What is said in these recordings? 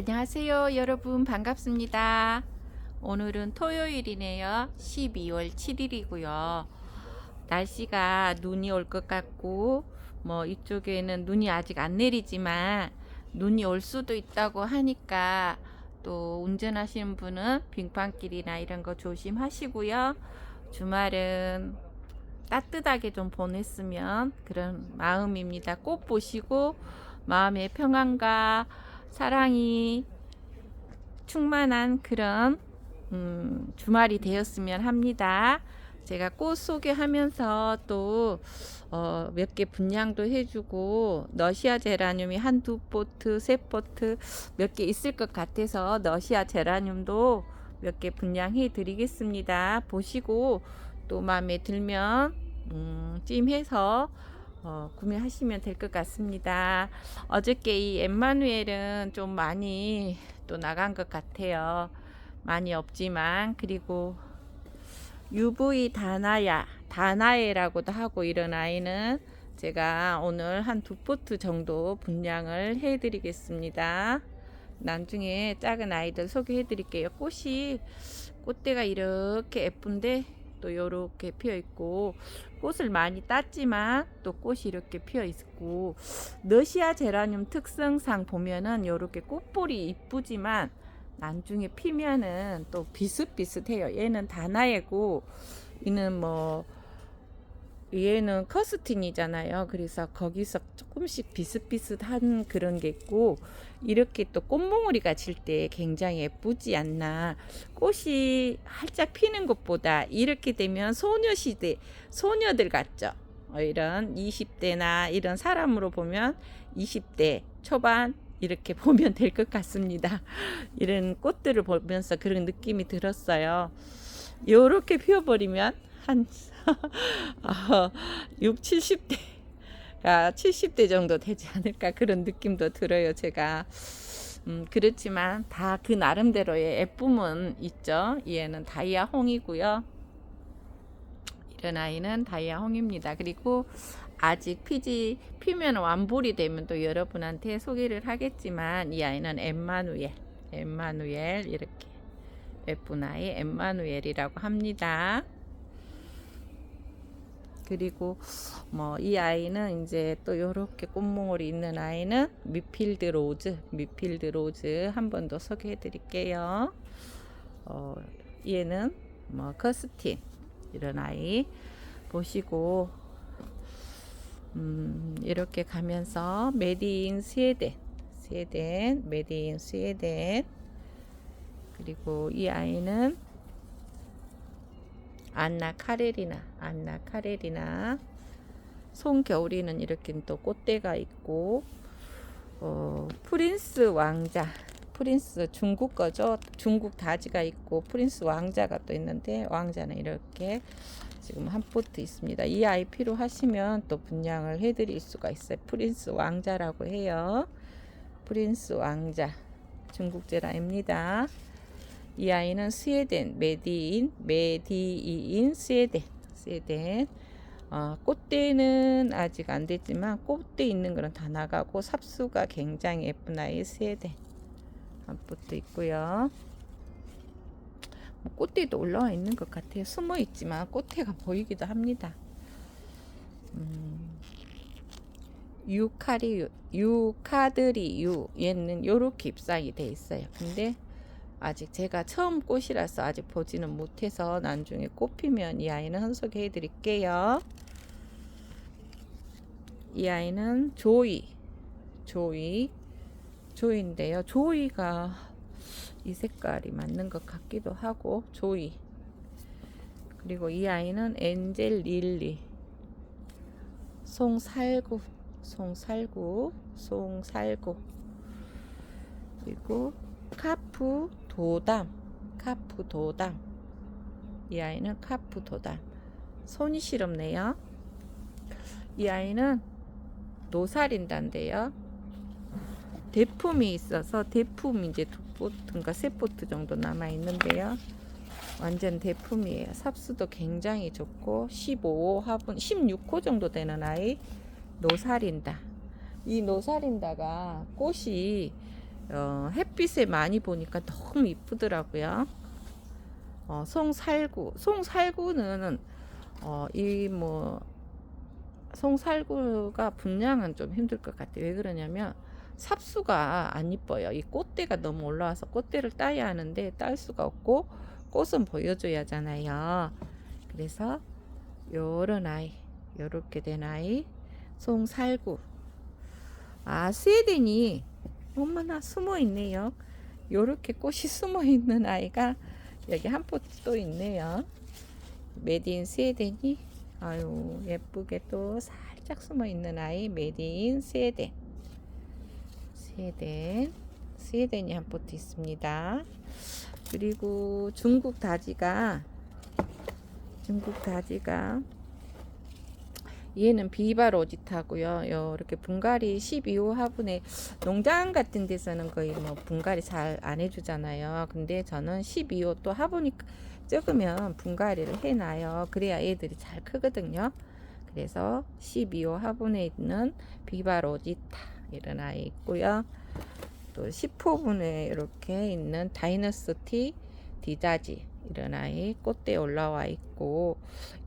안녕하세요, 여러분. 반갑습니다. 오늘은 토요일이네요. 12월 7일이고요. 날씨가 눈이 올 것 같고, 이쪽에는 눈이 아직 안 내리지만, 눈이 올 수도 있다고 하니까, 또 운전하시는 분은 빙판길이나 이런 거 조심하시고요. 주말은 따뜻하게 좀 보냈으면 그런 마음입니다. 꽃 보시고, 마음의 평안과 사랑이 충만한 그런 주말이 되었으면 합니다. 제가 꽃 소개하면서 또 몇 개 분양도 해주고 너시아 제라늄이 한두 포트, 세 포트 몇 개 있을 것 같아서 너시아 제라늄도 몇 개 분양해 드리겠습니다. 보시고 또 마음에 들면 찜해서 구매하시면 될 것 같습니다. 어저께 이 엠마누엘은 좀 많이 또 나간 것 같아요. 많이 없지만. 그리고 UV 다나에라고도 하고, 이런 아이는 제가 오늘 한 두 포트 정도 분양을 해 드리겠습니다. 나중에 작은 아이들 소개해 드릴게요. 꽃대가 이렇게 예쁜데 또 요렇게 피어 있고, 꽃을 많이 땄지만 또 꽃이 이렇게 피어 있고, 너시아 제라늄 특성상 보면은 요렇게 꽃볼이 이쁘지만 나중에 피면은 또 비슷비슷해요. 얘는 다나에고 얘는 커스틴이잖아요. 그래서 거기서 조금씩 비슷비슷한 그런 게 있고, 이렇게 또 꽃몽우리가 질 때 굉장히 예쁘지 않나. 꽃이 활짝 피는 것보다 이렇게 되면 소녀시대 소녀들 같죠. 이런 20대나 이런 사람으로 보면 20대 초반 이렇게 보면 될 것 같습니다. 이런 꽃들을 보면서 그런 느낌이 들었어요. 요렇게 피워버리면 한 6, 70대가 70대 정도 되지 않을까, 그런 느낌도 들어요. 제가 그렇지만 다 그 나름대로의 예쁨은 있죠. 얘는 다이아홍이고요. 이런 아이는 다이아홍입니다. 그리고 아직 피면 완볼이 되면 또 여러분한테 소개를 하겠지만, 이 아이는 엠마누엘, 이렇게 예쁜 아이 엠마누엘이라고 합니다. 그리고 이 아이는 이제 또 요렇게 꽃몽울이 있는 아이는 미필드 로즈 한 번 더 소개해 드릴게요. 얘는 커스틴, 이런 아이 보시고, 이렇게 가면서 메디인 스웨덴, 메디인 스웨덴. 그리고 이 아이는 안나 카레리나. 송겨울이는 이렇게 또 꽃대가 있고, 프린스 중국 거죠. 중국 다지가 있고 프린스 왕자가 또 있는데, 왕자는 이렇게 지금 한 포트 있습니다. 이 아이 필요하시면 또 분양을 해드릴 수가 있어요. 프린스 왕자라고 해요. 프린스 왕자 중국 제라입니다. 이 아이는 스웨덴, 메디인 스웨덴. 꽃대는 아직 안 됐지만 꽃대 있는 거는 다 나가고, 삽수가 굉장히 예쁜 아이 스웨덴 한 포트 있고요. 꽃대도 올라와 있는 것 같아요. 숨어 있지만 꽃대가 보이기도 합니다. 유카드리유, 얘는 요렇게 잎사귀 돼 있어요. 근데 아직 제가 처음 꽃이라서 아직 보지는 못해서 나중에 꽃 피면 이 아이는 헌소개 해드릴게요. 이 아이는 조이인데요. 조이가 이 색깔이 맞는 것 같기도 하고, 조이. 그리고 이 아이는 엔젤 릴리, 송살구. 그리고 카프 도담. 이 아이는 카프 도담. 손이 시렵네요. 이 아이는 노살인단데요. 대품이 있어서 대품 이제 두 포트인가 세 포트 정도 남아 있는데요. 완전 대품이에요. 삽수도 굉장히 좋고 15화분 16호 정도 되는 아이 노살인다. 이 노살인다가 꽃이 햇빛에 많이 보니까 너무 이쁘더라고요. 송살구는 이 뭐 송살구가 분양은 좀 힘들 것 같아요. 왜 그러냐면 삽수가 안 이뻐요. 이 꽃대가 너무 올라와서 꽃대를 따야 하는데 딸 수가 없고 꽃은 보여줘야 하잖아요. 그래서 요런 아이, 요렇게 된 아이 송살구. 스웨덴이 어머나 숨어 있네요. 요렇게 꽃이 숨어 있는 아이가 여기 한 포트 또 있네요. 메디인 스웨덴이 아유 예쁘게 또 살짝 숨어 있는 아이 메디인 스웨덴이 한 포트 있습니다. 그리고 중국 다지가 얘는 비바로짓하고요. 이렇게 분갈이 12호 화분에 농장 같은 데서는 거의 뭐 분갈이 잘 안 해주잖아요. 근데 저는 12호 또 화분이 적으면 분갈이를 해놔요. 그래야 애들이 잘 크거든요. 그래서 12호 화분에 있는 비바로지타 이런 아이 있고요. 또 10호분에 이렇게 있는 다이너스티 디자지 이런 아이 꽃대 올라와 있고,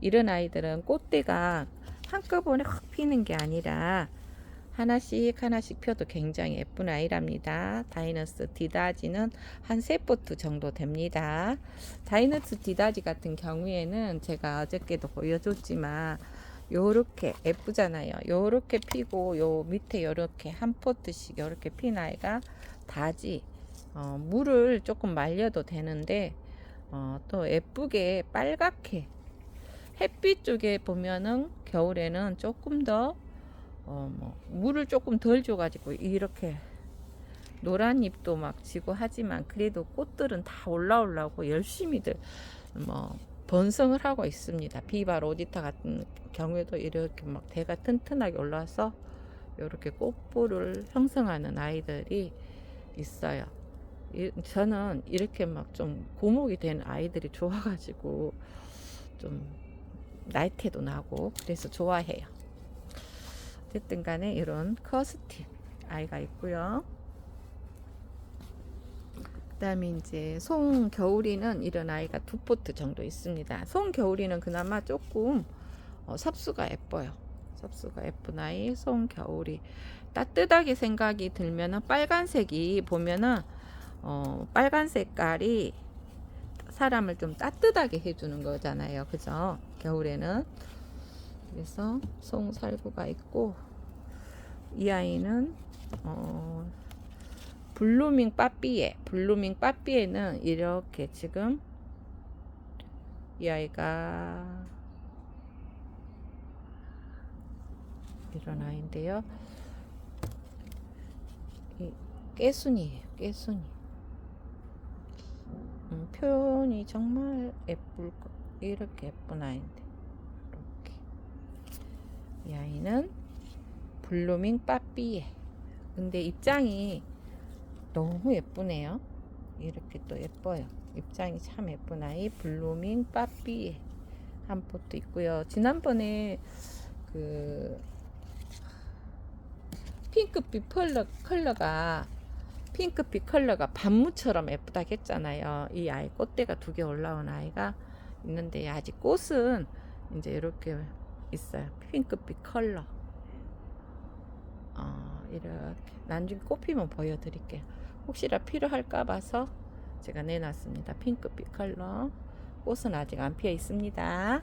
이런 아이들은 꽃대가 한꺼번에 확 피는 게 아니라 하나씩 펴도 굉장히 예쁜 아이랍니다. 다이너스 디다지는 한 3포트 정도 됩니다. 다이너스 디다지 같은 경우에는 제가 어저께도 보여줬지만 요렇게 예쁘잖아요. 요렇게 피고 요 밑에 요렇게 한 포트씩 요렇게 핀 아이가 다지. 물을 조금 말려도 되는데 또 예쁘게 빨갛게 햇빛 쪽에 보면은 겨울에는 조금 더 물을 조금 덜 줘가지고 이렇게 노란 잎도 막 지고 하지만 그래도 꽃들은 다 올라오려고 열심히들 번성을 하고 있습니다. 비바 로디타 같은 경우에도 이렇게 막 대가 튼튼하게 올라와서 이렇게 꽃볼을 형성하는 아이들이 있어요. 저는 이렇게 막 좀 고목이 된 아이들이 좋아가지고 좀 나이테도 나고 그래서 좋아해요. 어쨌든 간에 이런 커스틴 아이가 있고요. 그 다음에 이제 송겨울이는 이런 아이가 2포트 정도 있습니다. 송겨울이는 그나마 조금 삽수가 예뻐요. 삽수가 예쁜 아이 송겨울이. 따뜻하게 생각이 들면은 빨간색이 보면은 빨간 색깔이 사람을 좀 따뜻하게 해주는 거잖아요. 그죠? 겨울에는. 그래서 송살구가 있고, 이 아이는 블루밍 빠삐에는 이렇게 지금 이 아이가 이런 아이인데요. 깨순이에요. 깨순이. 표현이 정말 예쁠 거. 이렇게 예쁜 아이인데 이렇게. 이 아이는 블루밍 빠삐에. 근데 입장이 너무 예쁘네요. 이렇게 또 예뻐요. 입장이 참 예쁜 아이 블루밍 빠삐에 한 포트 있고요. 지난번에 그 핑크빛 컬러가 반무처럼 예쁘다 했잖아요. 이 아이 꽃대가 2개 올라온 아이가 있는데 아직 꽃은 이제 이렇게 있어요. 핑크빛 컬러. 이렇게 나중에 꽃 피면 보여드릴게요. 혹시나 필요할까 봐서 제가 내놨습니다. 핑크빛 컬러. 꽃은 아직 안 피어 있습니다.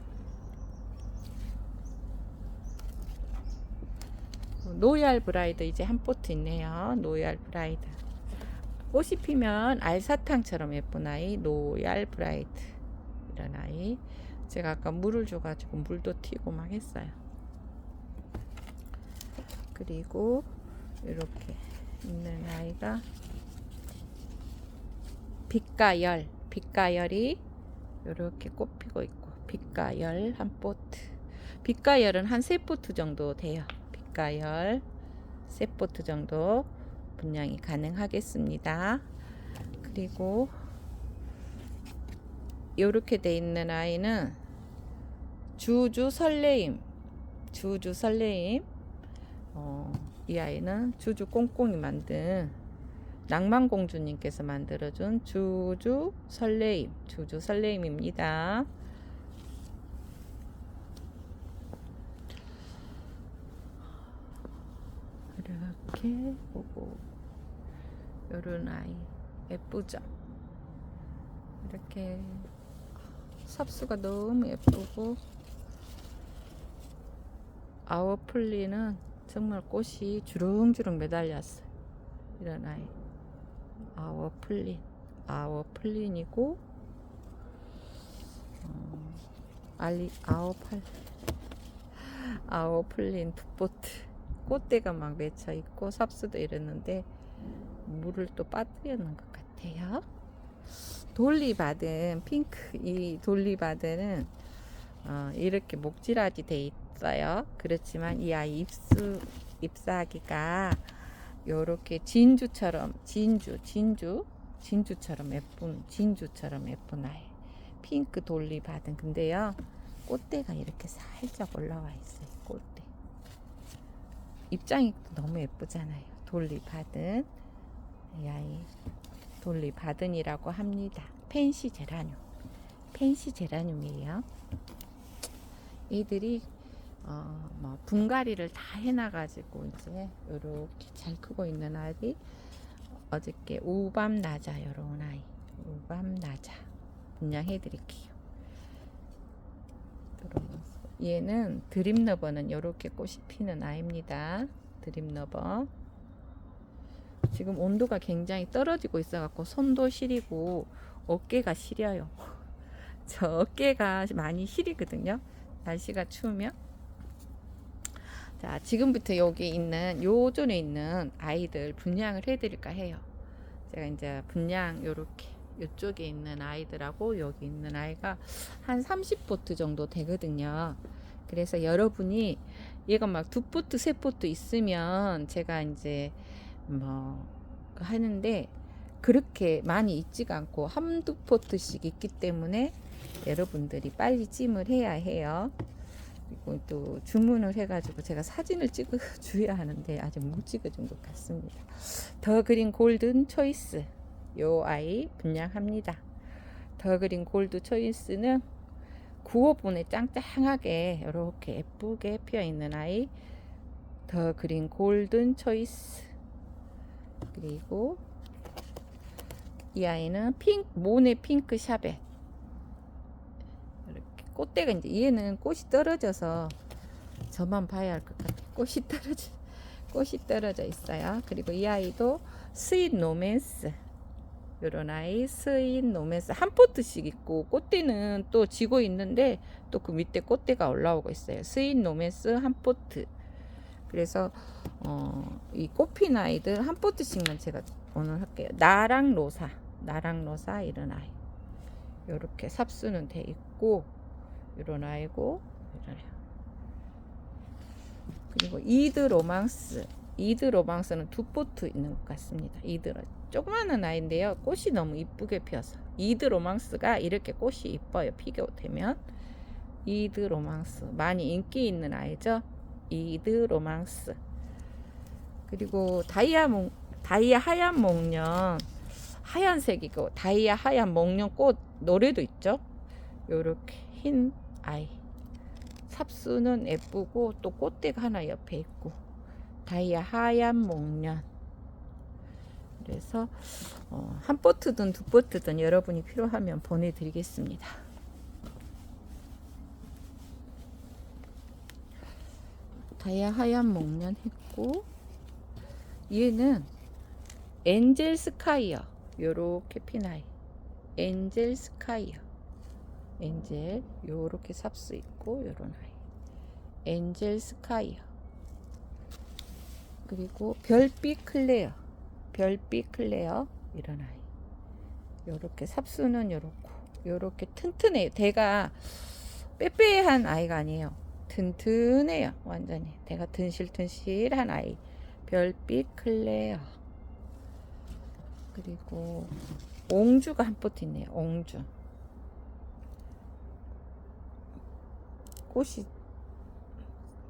노얄 브라이드 이제 한 포트 있네요. 노얄 브라이드. 꽃이 피면 알사탕처럼 예쁜 아이 노얄 브라이드. 이런 아이. 제가 아까 물을 줘가지고 물도 튀고 막 했어요. 그리고 이렇게 있는 아이가 빛가열이 이렇게 꽃 피고 있고, 빛가열 한 포트. 빛가열은 한 3포트 정도 돼요. 빛가열 3포트 정도 분양이 가능하겠습니다. 그리고 이렇게 돼 있는 아이는 주주 설레임. 이 아이는 주주 꽁꽁이 만든 낭만공주님께서 만들어준 주주 설레임입니다. 이렇게 보고 요런 아이 예쁘죠? 이렇게 삽수가 너무 예쁘고 아워플리는 정말 꽃이 주렁주렁 매달렸어요. 이런 아이 아워플린이고 아워플린 두포트 꽃대가 막 맺혀 있고 삽수도 이랬는데 물을 또 빠뜨렸는 것 같아요. 돌리바든 핑크, 이 돌리바든은 이렇게 목질하지 돼 있어요. 그렇지만 이 아이 잎사귀가 요렇게 진주처럼 진주처럼 예쁜 아이 핑크 돌리바든. 근데요 꽃대가 이렇게 살짝 올라와 있어요. 꽃대 입장이 너무 예쁘잖아요. 돌리바든, 이 아이 돌리바든이라고 합니다. 펜시 제라늄이에요. 이들이 뭐 분갈이를 다 해놔가지고 이제 이렇게 잘 크고 있는 아이. 어저께 우밤나자 요런 아이 우밤나자 분양해드릴게요. 얘는 드림러버는 이렇게 꽃이 피는 아이입니다. 드림러버. 지금 온도가 굉장히 떨어지고 있어갖고 손도 시리고 어깨가 시려요. 저 어깨가 많이 시리거든요. 날씨가 추우면. 자, 지금부터 여기 있는 요존에 있는 아이들 분양을 해드릴까 해요. 제가 이제 분양 요렇게 이쪽에 있는 아이들하고 여기 있는 아이가 한 30포트 정도 되거든요. 그래서 여러분이 얘가 막 2포트 3포트 있으면 제가 이제 뭐 하는데 그렇게 많이 있지가 않고 1~2포트씩 있기 때문에 여러분들이 빨리 찜을 해야 해요. 그리고 또 주문을 해가지고 제가 사진을 찍어 줘야 하는데 아직 못 찍어준 것 같습니다. 더 그린 골든 초이스 요 아이 분양합니다. 더 그린 골드 초이스는 9호분에 짱짱하게 이렇게 예쁘게 피어 있는 아이 더 그린 골든 초이스. 그리고 이 아이는 모네 핑크 샤벳. 이렇게 꽃대가 이제 얘는 꽃이 떨어져서 저만 봐야 할 것 같아요. 꽃이 떨어져 있어요. 그리고 이 아이도 스윗 노맨스. 요런 아이 스윗 노맨스 한 포트씩 있고 꽃대는 또 지고 있는데 또 그 밑에 꽃대가 올라오고 있어요. 스윗 노맨스 한 포트. 그래서 이 꽃핀 아이들 한 포트씩만 제가 오늘 할게요. 나랑 로사 이런 아이 요렇게 삽수는 돼 있고 이런 아이고 이런 아이. 그리고 이드 로망스는 2포트 있는 것 같습니다. 이드는 조그마한 아이인데요. 꽃이 너무 이쁘게 피어서 이드 로망스가 이렇게 꽃이 이뻐요. 피게 되면 이드 로망스 많이 인기 있는 아이죠. 이드 로망스. 그리고 다이아 하얀 목련 하얀색이고 다이아 하얀 목련 꽃 노래도 있죠. 요렇게 흰 아이 삽수는 예쁘고 또 꽃대가 하나 옆에 있고 다이아 하얀 목련. 그래서 한 포트든 2포트든 여러분이 필요하면 보내드리겠습니다. 다이아 하얀 목련 했고 얘는 엔젤 스카이어 요렇게 핀 아이 엔젤 스카이어 엔젤 요렇게 삽수 있고 요런 아이 엔젤 스카이어. 그리고 별빛 클레어 이런 아이 요렇게 삽수는 요렇게 튼튼해요. 대가 빼빼한 아이가 아니에요. 튼튼해요. 완전히 대가 튼실튼실한 아이 별빛 클레어. 그리고 옹주가 한 포트 있네요. 옹주 꽃이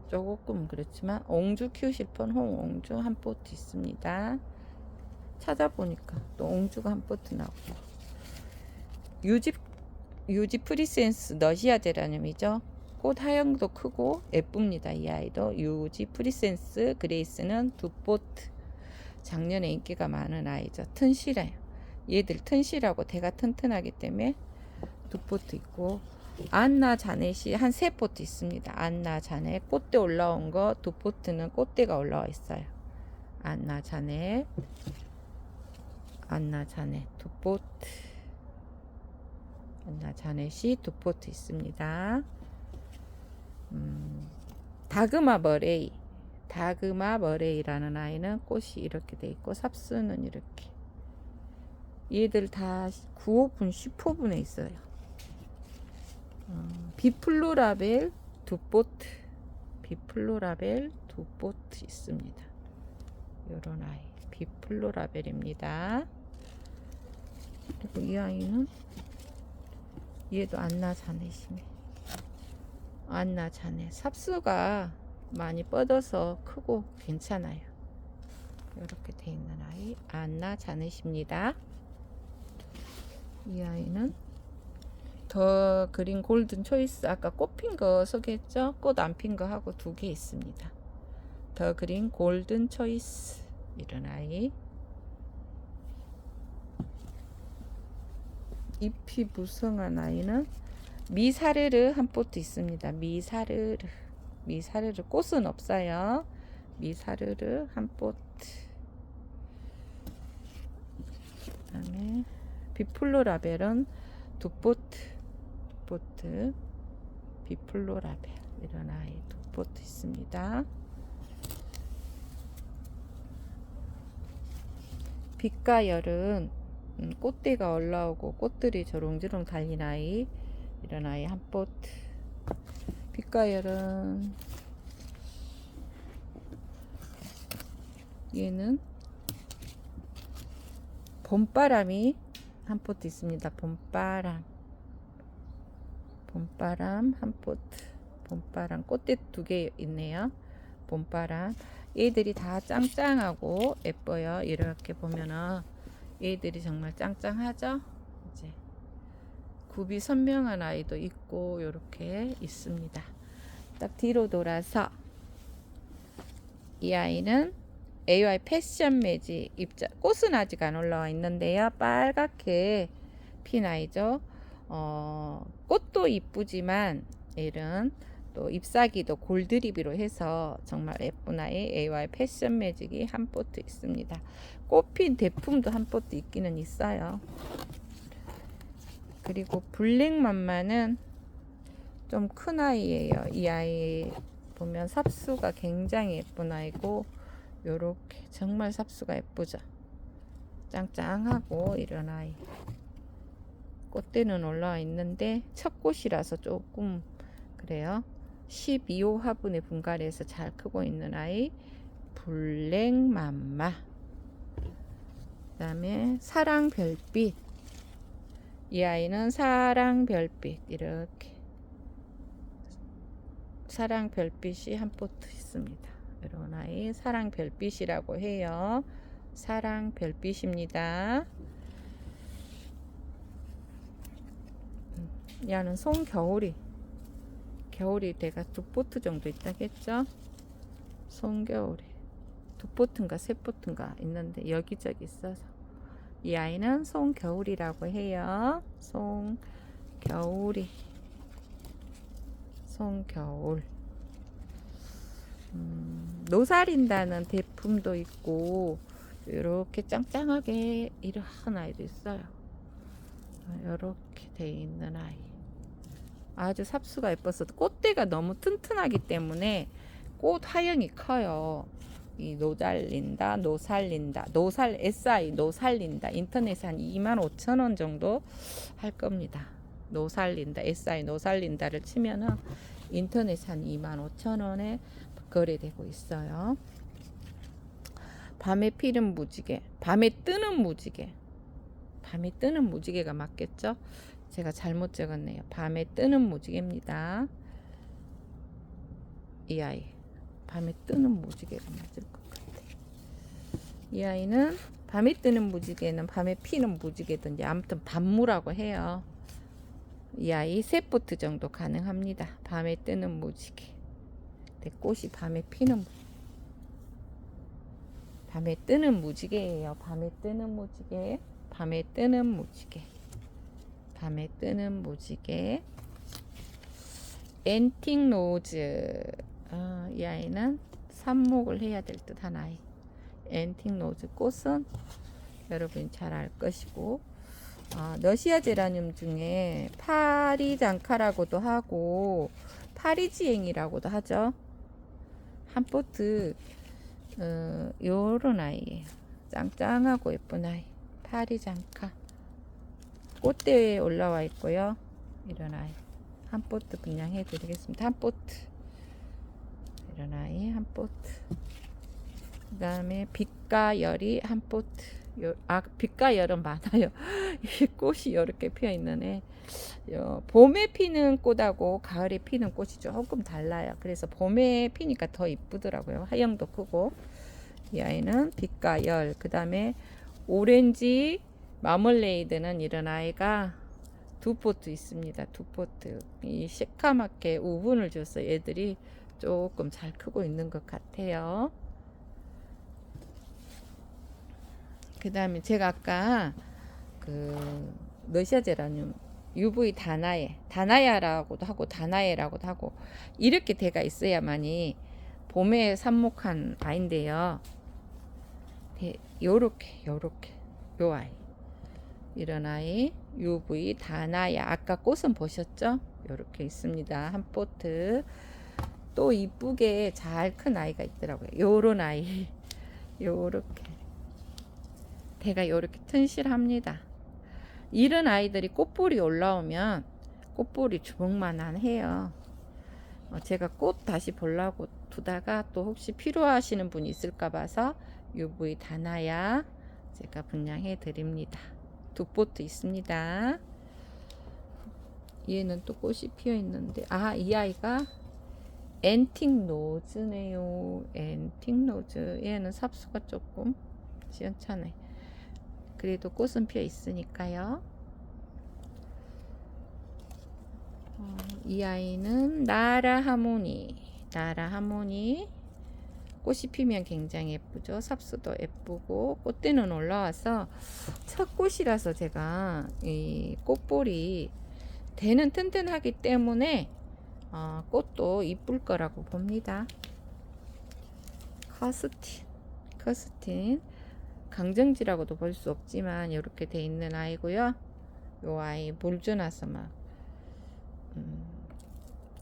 조금 그렇지만 옹주 키우실 분 홍옹주 한 포트 있습니다. 찾아보니까 또 옹주가 한 포트 나오고. 유지 프리센스 너시아 제라늄이죠. 꽃 하형도 크고 예쁩니다. 이 아이도 유지 프리센스 그레이스는 두 포트. 작년에 인기가 많은 아이죠. 튼실해요. 얘들 튼실하고 대가 튼튼하기 때문에 두 포트 있고, 안나 자넷이 한 세 포트 있습니다. 안나 자넷 꽃대 올라온 거 두 포트는 꽃대가 올라와 있어요. 안나 자넷 두 포트, 안나 자넷이 두 포트 있습니다. 다그마 머레이라는 아이는 꽃이 이렇게 돼 있고 삽수는 이렇게. 얘들 다 9호분 10호분에 있어요. 비플로라벨 두 포트 있습니다. 요런 아이 비플로라벨입니다. 그리고 이 아이는 얘도 안나 자넷이네. 안나 자넷 삽수가 많이 뻗어서 크고 괜찮아요. 이렇게 돼 있는 아이 안나 자넷입니다. 이 아이는 더 그린 골든 초이스, 아까 꽃 핀 거 소개했죠? 꽃 안 핀 거 하고 두 개 있습니다. 더 그린 골든 초이스, 이런 아이. 잎이 무성한 아이는 미사르르 한 포트 있습니다. 미사르르 꽃은 없어요. 미사르르 한 포트. 그다음에 비플로라벨은 두 포트. 비플로라벨 이런 아이 두 포트 있습니다. 빛가열은 꽃대가 올라오고 꽃들이 저롱저롱 달린 아이, 이런 아이 한 포트. 빛가열은 얘는 봄바람이 한 포트 있습니다. 봄바람 한 포트. 봄바람 꽃대 두 개 있네요. 봄바람. 얘들이 다 짱짱하고 예뻐요. 이렇게 보면은 얘들이 정말 짱짱하죠. 이제 굽이 선명한 아이도 있고 이렇게 있습니다. 딱 뒤로 돌아서 이 아이는 AY 패션 매직 입자. 꽃은 아직 안 올라와 있는데요. 빨갛게 핀 아이죠. 꽃도 이쁘지만 얘는 또 잎사귀도 골드립으로 해서 정말 예쁜 아이 AY 패션 매직이 한 포트 있습니다. 꽃핀 대품도 한 포트 있기는 있어요. 그리고 블랙맘마는 좀 큰 아이예요. 이 아이 보면 삽수가 굉장히 예쁜 아이고, 요렇게 정말 삽수가 예쁘죠. 짱짱하고 이런 아이. 꽃대는 올라와 있는데 첫 꽃이라서 조금 그래요. 12호 화분에 분갈이해서 잘 크고 있는 아이 블랙맘마. 그 다음에 사랑별빛. 이 아이는 사랑별빛, 이렇게 사랑별빛이 한 포트 있습니다. 이런 아이 사랑별빛이라고 해요. 사랑별빛입니다. 얘는 송겨울이, 겨울이 대가 두 포트 정도 있다겠죠. 송겨울이 두 포트인가 세 포트인가 있는데 여기저기 있어서 이 아이는 송겨울이라고 해요. 송겨울. 노살인다는 대품도 있고 이렇게 짱짱하게 이런 아이도 있어요. 이렇게 돼 있는 아이. 아주 삽수가 예뻐서 꽃대가 너무 튼튼하기 때문에 꽃 하형이 커요. 이 노살린다, SI 노살린다. 인터넷에 한 25,000원 정도 할 겁니다. 노살린다, SI 노살린다를 치면은 인터넷에 한 25,000원에 거래되고 있어요. 밤에 피는 무지개, 밤에 뜨는 무지개가 맞겠죠? 제가 잘못 적었네요. 밤에 뜨는 무지개입니다. 이 아이 밤에 뜨는 무지개가 맞을 것 같아. 이 아이는 밤에 뜨는 무지개는 밤에 피는 무지개든지 아무튼 밤무라고 해요. 이 아이 3포트 정도 가능합니다. 밤에 뜨는 무지개. 꽃이 밤에 피는 밤에 뜨는 무지개예요. 밤에 뜨는 무지개. 밤에 뜨는 무지개. 밤에 뜨는 무지개. 앤틱 로즈. 이 아이는 삽목을 해야 될 듯한 아이. 앤틱 로즈 꽃은 여러분이 잘 알 것이고, 러시아 제라늄 중에 파리장카라고도 하고 파리지앵이라고도 하죠. 한 포트 요런 아이예요. 짱짱하고 예쁜 아이. 파리장카. 꽃대에 올라와 있고요. 이런 아이 한 포트 분양해 드리겠습니다. 한 포트. 이런 아이 한 포트. 그 다음에 빛과 열이 한 포트. 빛과 열은 많아요. 이 꽃이 이렇게 피어 있는 애. 봄에 피는 꽃하고 가을에 피는 꽃이 조금 달라요. 그래서 봄에 피니까 더 이쁘더라고요. 하영도 크고. 이 아이는 빛과 열. 그 다음에 오렌지 마멀레이드는 이런 아이가 2포트 있습니다. 2포트. 이 시카맣게 우분을 줘서 애들이 조금 잘 크고 있는 것 같아요. 그 다음에 제가 아까 그 러시아 제라늄 UV 다나야라고도 하고 다나에라고도 하고 이렇게 대가 있어야만이 봄에 삽목한 아이인데요. 요렇게 요 아이, 이런 아이 UV 다나야. 아까 꽃은 보셨죠? 요렇게 있습니다. 한 포트. 또 이쁘게 잘 큰 아이가 있더라고요. 요런 아이. 요렇게 대가 요렇게 튼실합니다. 이런 아이들이 꽃볼이 올라오면 꽃볼이 주먹만한 해요. 제가 꽃 다시 보려고 두다가 또 혹시 필요하시는 분이 있을까 봐서 UV 다나야 제가 분양해 드립니다. 2포트 있습니다. 얘는 또 꽃이 피어 있는데, 이 아이가 앤틱 로즈네요. 앤틱 로즈. 얘는 삽수가 조금 시원찮네. 그래도 꽃은 피어 있으니까요. 이 아이는 나라 하모니. 꽃이 피면 굉장히 예쁘죠. 삽수도 예쁘고 꽃대는 올라와서 첫 꽃이라서 제가 이 꽃볼이 대는 튼튼하기 때문에 꽃도 이쁠 거라고 봅니다. 커스틴 강정지라고도 볼 수 없지만 이렇게 돼 있는 아이고요. 요 아이 물 주나서 막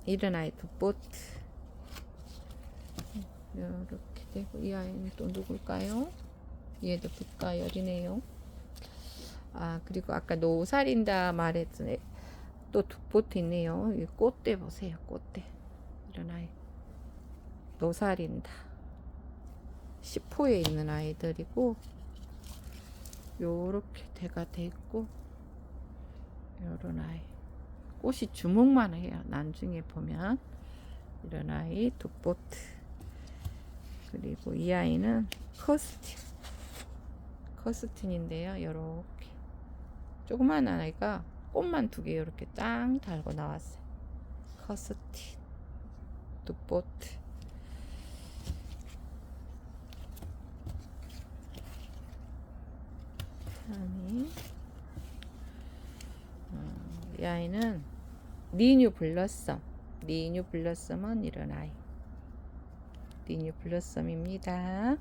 이런 아이 2포트 이렇게 되고, 이 아이는 또 누굴까요? 얘도 빛과 열이네요. 그리고 아까 노살인다 말했던 또 2포트 있네요. 이 꽃대 보세요. 꽃대. 이런 아이 노살인다 10호에 있는 아이들이고, 요렇게 대가 돼 있고, 요런 아이 꽃이 주먹만 해요. 나중에 보면. 이런 아이 2포트. 그리고 이 아이는 커스틴인데요. 요렇게 조그만 아이가 꽃만 2개 요렇게 짱 달고 나왔어요. 커스틴 2포트. 이 아이는 리뉴 블러썸은 이런 아이. 리뉴 블러썸입니다.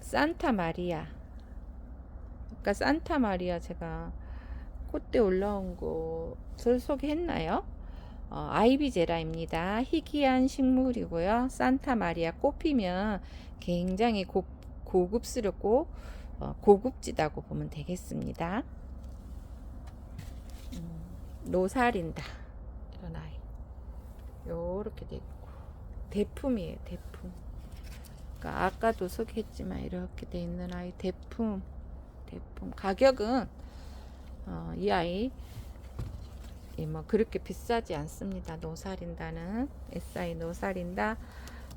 산타 마리아. 아까 산타 마리아 제가 꽃대 올라온 것을 소개했나요? 아이비제라입니다. 희귀한 식물이고요. 산타 마리아 꽃 피면 굉장히 고급스럽고 고급지다고 보면 되겠습니다. 노살인다. 이런 아이. 요렇게 돼 있고. 대품이에요. 대품. 그러니까 아까도 소개했지만 이렇게 돼 있는 아이 대품. 가격은 이 아이 뭐 그렇게 비싸지 않습니다. 노사린다는 SI 노사린다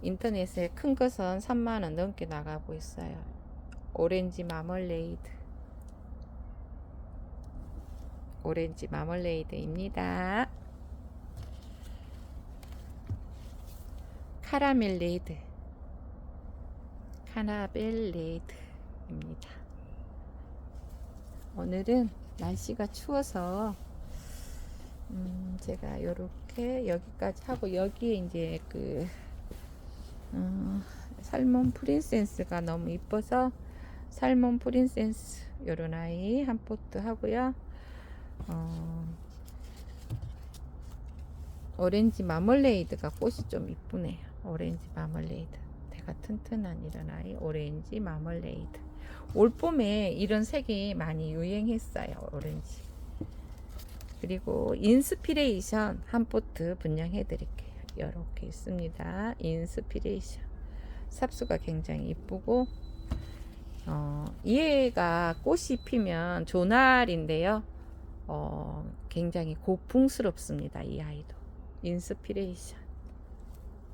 인터넷에 큰 것은 3만원 넘게 나가고 있어요. 오렌지 마멀레이드입니다. 카라멜레이드입니다. 오늘은 날씨가 추워서 제가 요렇게 여기까지 하고, 여기에 이제 살몬 프린세스가 너무 이뻐서 살몬 프린세스 요런 아이 한 포트 하고요. 오렌지 마멀레이드가 꽃이 좀 이쁘네요. 오렌지 마멀레이드 대가 튼튼한 이런 아이 오렌지 마멀레이드. 올 봄에 이런 색이 많이 유행했어요. 오렌지. 그리고 인스피레이션 한 포트 분양해 드릴게요. 이렇게 있습니다. 인스피레이션 삽수가 굉장히 이쁘고, 얘가 꽃이 피면 조날인데요. 굉장히 고풍스럽습니다. 이 아이도. 인스피레이션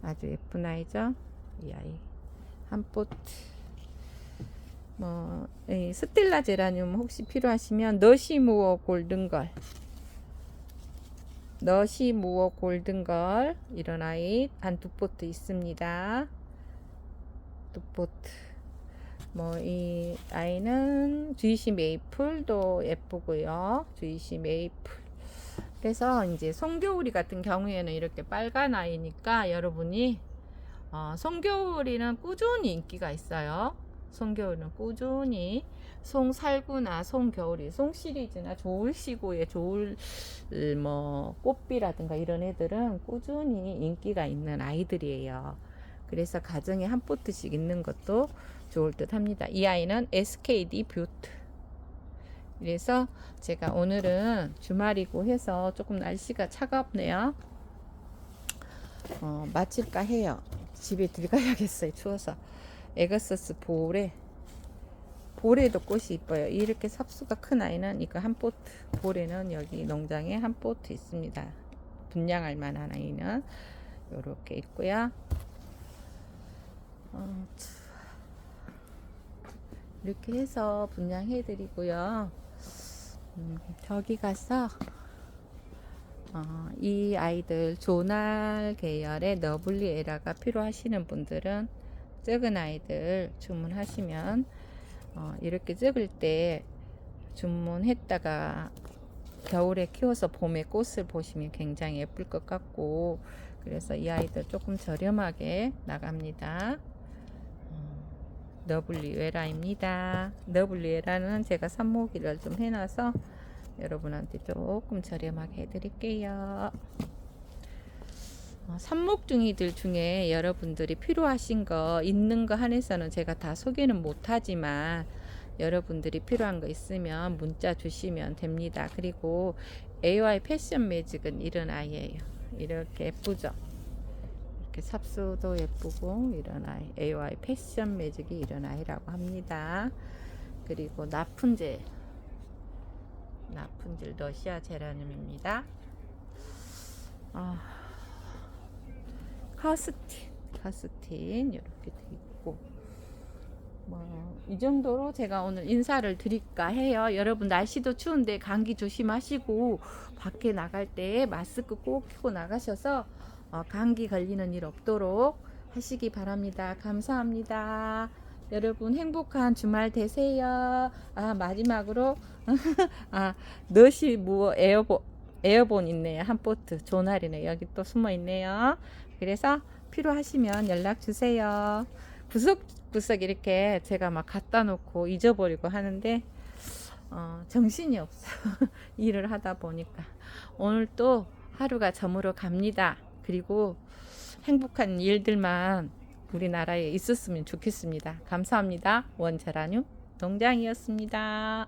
아주 예쁜 아이죠. 이 아이 한 포트. 스텔라 제라늄 혹시 필요하시면 너시무어 골든걸 이런 아이 한 두 포트 있습니다. 두 포트. 이 아이는 주이시 메이플도 예쁘고요. 주이시 메이플. 그래서 이제 송겨울이 같은 경우에는 이렇게 빨간 아이니까 여러분이 송겨울이는 꾸준히 인기가 있어요. 송겨울은 꾸준히 송살구나 송겨울이 송시리즈나 조울시고의 조울 꽃비라든가 이런 애들은 꾸준히 인기가 있는 아이들이에요. 그래서 가정에 한 포트씩 있는 것도 좋을 듯 합니다. 이 아이는 SKD 뷰트. 그래서 제가 오늘은 주말이고 해서 조금 날씨가 차갑네요. 마칠까 해요. 집에 들어가야겠어요. 추워서. 에거서스 볼에도 꽃이 이뻐요. 이렇게 삽수가 큰 아이는 이거 한 포트. 볼에는 여기 농장에 한 포트 있습니다. 분양할 만한 아이는 이렇게 있고요. 이렇게 해서 분양해 드리고요. 저기 가서 이 아이들 조날 계열의 너블리에라가 필요하시는 분들은 적은 아이들 주문하시면 이렇게 적을 때 주문했다가 겨울에 키워서 봄에 꽃을 보시면 굉장히 예쁠 것 같고, 그래서 이 아이들 조금 저렴하게 나갑니다. 너블리에라입니다. 너블리에라는 제가 삽모기를 좀 해놔서 여러분한테 조금 저렴하게 해드릴게요. 삽목중이들 중에 여러분들이 필요하신 거 있는 거 한해서는 제가 다 소개는 못하지만 여러분들이 필요한 거 있으면 문자 주시면 됩니다. 그리고 AY 패션 매직은 이런 아이예요. 이렇게 예쁘죠? 이렇게 삽수도 예쁘고 이런 아이. AY 패션 매직이 이런 아이라고 합니다. 그리고 나푼젤 러시아 제라늄입니다. 카스틴 이렇게 돼 있고, 이 정도로 제가 오늘 인사를 드릴까 해요. 여러분 날씨도 추운데 감기 조심하시고 밖에 나갈 때 마스크 꼭 끼고 나가셔서 감기 걸리는 일 없도록 하시기 바랍니다. 감사합니다. 여러분 행복한 주말 되세요. 마지막으로 너시 무어 에어본 있네요. 한 포트 조날이네. 여기 또 숨어 있네요. 그래서 필요하시면 연락 주세요. 구석구석 이렇게 제가 막 갖다 놓고 잊어버리고 하는데 정신이 없어. 일을 하다 보니까. 오늘 또 하루가 저물어 갑니다. 그리고 행복한 일들만 우리나라에 있었으면 좋겠습니다. 감사합니다. 원제라늄 농장이었습니다.